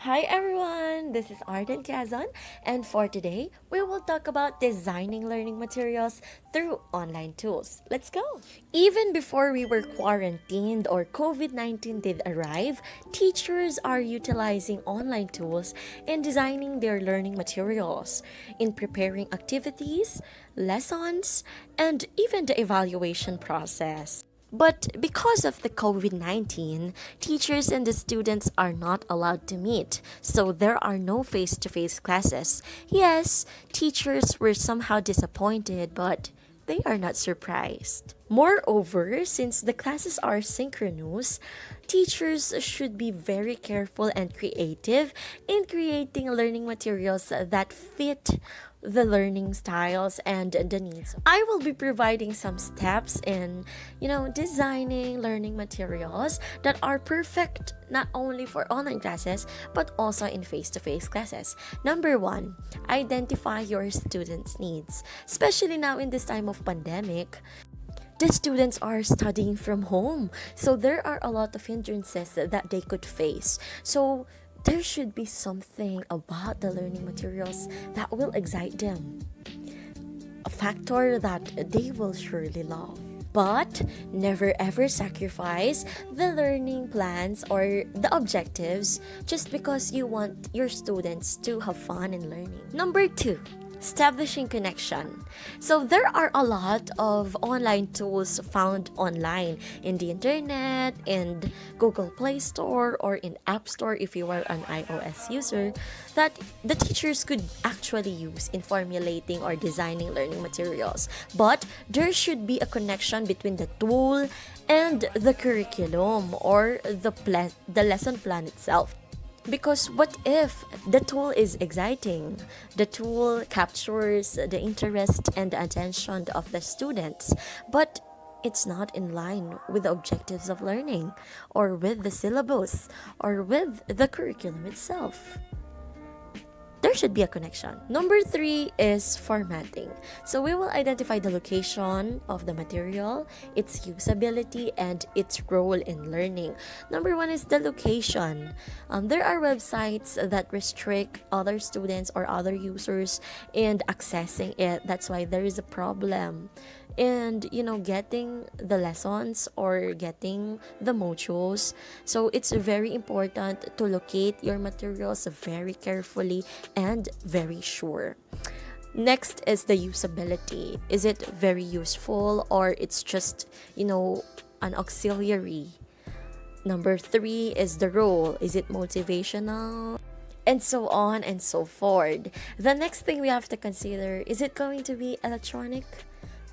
Hi everyone, this is Arden Tiazon, and for today, we will talk about designing learning materials through online tools. Let's go! Even before we were quarantined or COVID 19 did arrive, teachers are utilizing online tools in designing their learning materials, in preparing activities, lessons, and even the evaluation process. But because of the COVID 19, teachers and the students are not allowed to meet, so there are no face to face classes. Yes, teachers were somehow disappointed, but they are not surprised. Moreover, since the classes are synchronous, teachers should be very careful and creative in creating learning materials that fit the learning styles and the needs. I will be providing some steps in, designing learning materials that are perfect not only for online classes but also in face-to-face classes. Number 1, identify your students' needs. Especially now in this time of pandemic, the students are studying from home, so there are a lot of hindrances that they could face. So there should be something about the learning materials that will excite them, a factor that they will surely love. But never ever sacrifice the learning plans or the objectives just because you want your students to have fun in learning. Number 2, establishing connection. So there are a lot of online tools found online in the internet, in Google Play Store, or in App Store if you are an iOS user, that the teachers could actually use in formulating or designing learning materials. But there should be a connection between the tool and the curriculum or the lesson plan itself. Because what if the tool is exciting? The tool captures the interest and the attention of the students, but it's not in line with the objectives of learning, or with the syllabus, or with the curriculum itself. There should be a connection. Number 3 is formatting. So we will identify the location of the material, its usability, and its role in learning. Number 1 is the location. There are websites that restrict other students or other users in accessing it. That's why there is a problem. And getting the lessons or getting the modules, so it's very important to locate your materials very carefully and very sure. Next is the usability. Is it very useful, or it's just an auxiliary? Number 3 is the role. Is it motivational? And so on and so forth. The next thing we have to consider, is it going to be electronic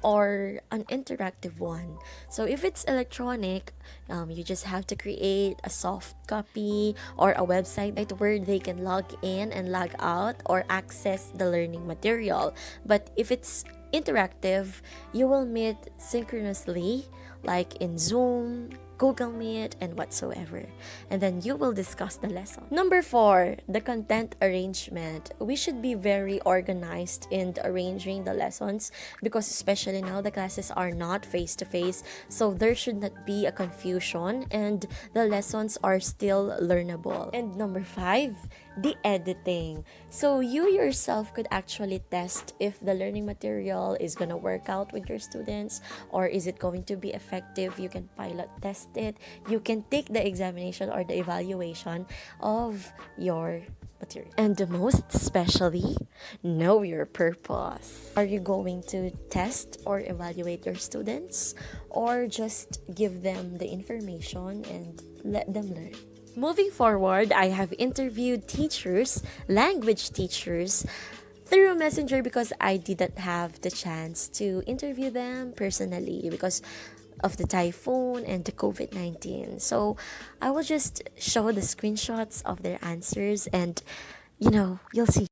or an interactive one? So if it's electronic, you just have to create a soft copy or a website where they can log in and log out or access the learning material. But if it's interactive, you will meet synchronously, like in Zoom, Google Meet, and whatsoever. And then you will discuss the lesson. Number 4, the content arrangement. We should be very organized in arranging the lessons, because especially now the classes are not face-to-face, so there should not be a confusion and the lessons are still learnable. And number 5, the editing. So you yourself could actually test if the learning material is going to work out with your students, or is it going to be effective. You can pilot test it. You can take the examination or the evaluation of your material. And the most especially, know your purpose. Are you going to test or evaluate your students, or just give them the information and let them learn? Moving forward, I have interviewed teachers, language teachers, through Messenger, because I didn't have the chance to interview them personally because of the typhoon and the COVID 19. So I will just show the screenshots of their answers, and you'll see.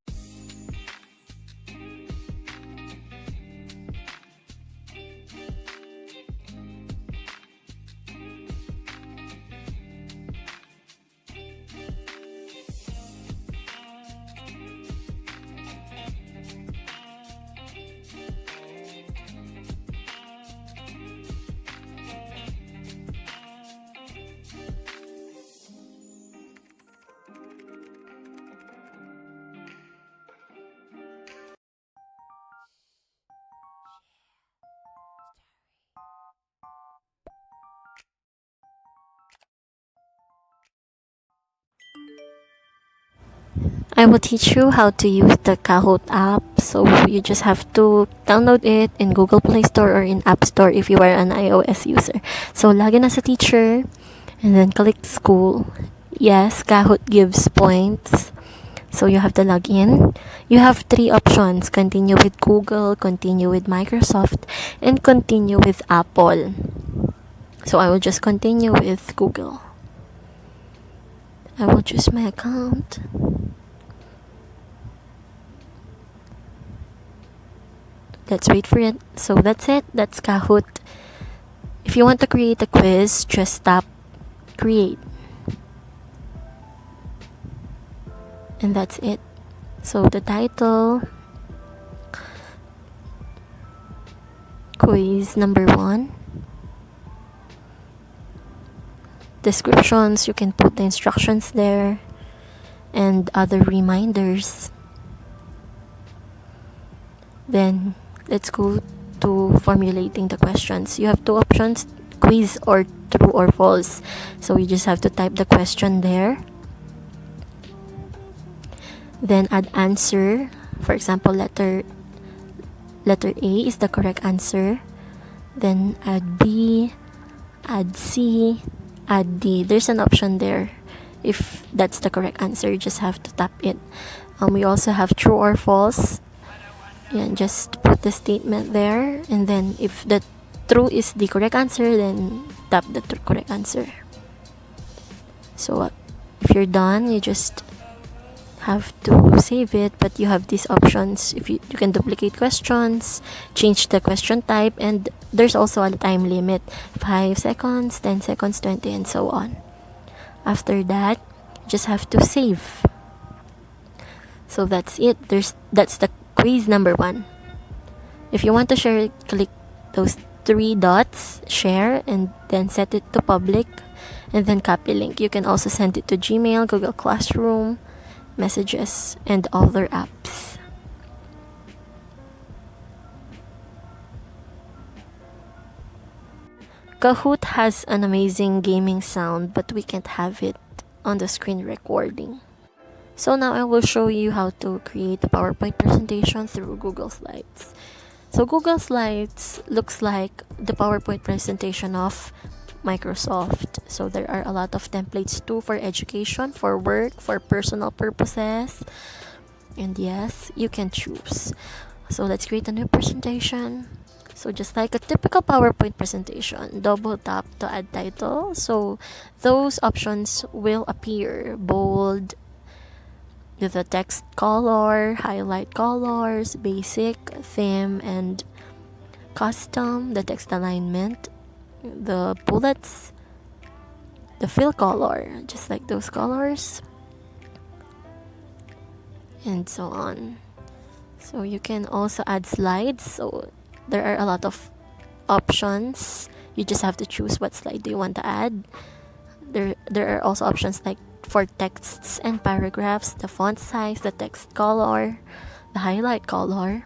I will teach you how to use the Kahoot app. So you just have to download it in Google Play Store or in App Store if you are an iOS user. So log in as a teacher and then click school. Yes, Kahoot gives points. So you have to log in. You have three options: continue with Google, continue with Microsoft, and continue with Apple. So I will just continue with Google. I will choose my account. Let's wait for it. So that's it. That's Kahoot. If you want to create a quiz, just tap create. And that's it. So the title, quiz number 1. Descriptions, you can put the instructions there and other reminders. Then let's go to formulating the questions. You have two options: quiz or true or false. So you just have to type the question there. Then add answer. For example, letter A is the correct answer. Then add B, add C, add D. There's an option there. If that's the correct answer, you just have to tap it. We also have true or false. And just put the statement there, and then if the true is the correct answer, then tap the correct answer. So if you're done, you just have to save it, but you have these options. If you can duplicate questions, change the question type, and there's also a time limit: 5 seconds, 10 seconds, 20, and so on. After that, you just have to save. So that's it. That's the quiz number 1. If you want to share it, click those 3 dots, share, and then set it to public, and then copy link. You can also send it to Gmail, Google Classroom, Messages, and other apps. Kahoot has an amazing gaming sound, but we can't have it on the screen recording. So now I will show you how to create a PowerPoint presentation through Google Slides. So Google Slides looks like the PowerPoint presentation of Microsoft. So there are a lot of templates too, for education, for work, for personal purposes. And yes, you can choose. So let's create a new presentation. So just like a typical PowerPoint presentation, double tap to add title. So those options will appear: bold, the text color, highlight colors, basic, theme, and custom, the text alignment, the bullets, the fill color, just like those colors, and so on. So you can also add slides. So there are a lot of options. You just have to choose what slide do you want to add. There are also options like for texts and paragraphs, the font size, the text color, the highlight color,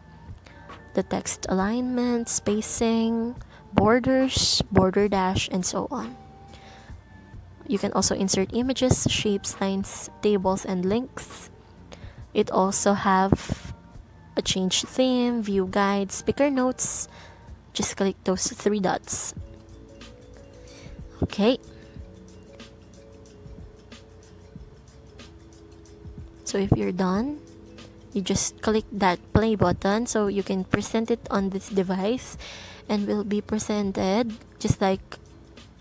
the text alignment, spacing, borders, border dash, and so on. You can also insert images, shapes, lines, tables, and links. It also have a change theme, view guide, speaker notes. Just click those 3 dots. Okay. So if you're done, you just click that play button so you can present it on this device, and will be presented just like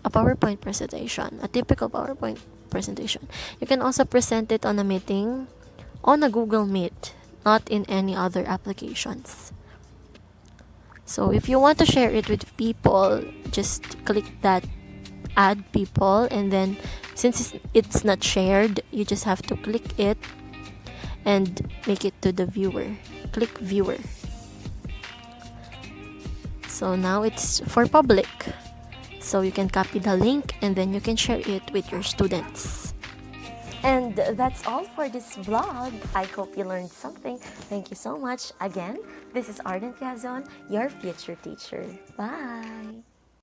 a PowerPoint presentation, a typical PowerPoint presentation. You can also present it on a meeting, on a Google Meet, not in any other applications. So if you want to share it with people, just click that add people, and then since it's not shared, you just have to click it and make it to the viewer. Click viewer. So now it's for public. So you can copy the link and then you can share it with your students. And that's all for this vlog. I hope you learned something. Thank you so much. Again, this is Arden Piazon, your future teacher. Bye!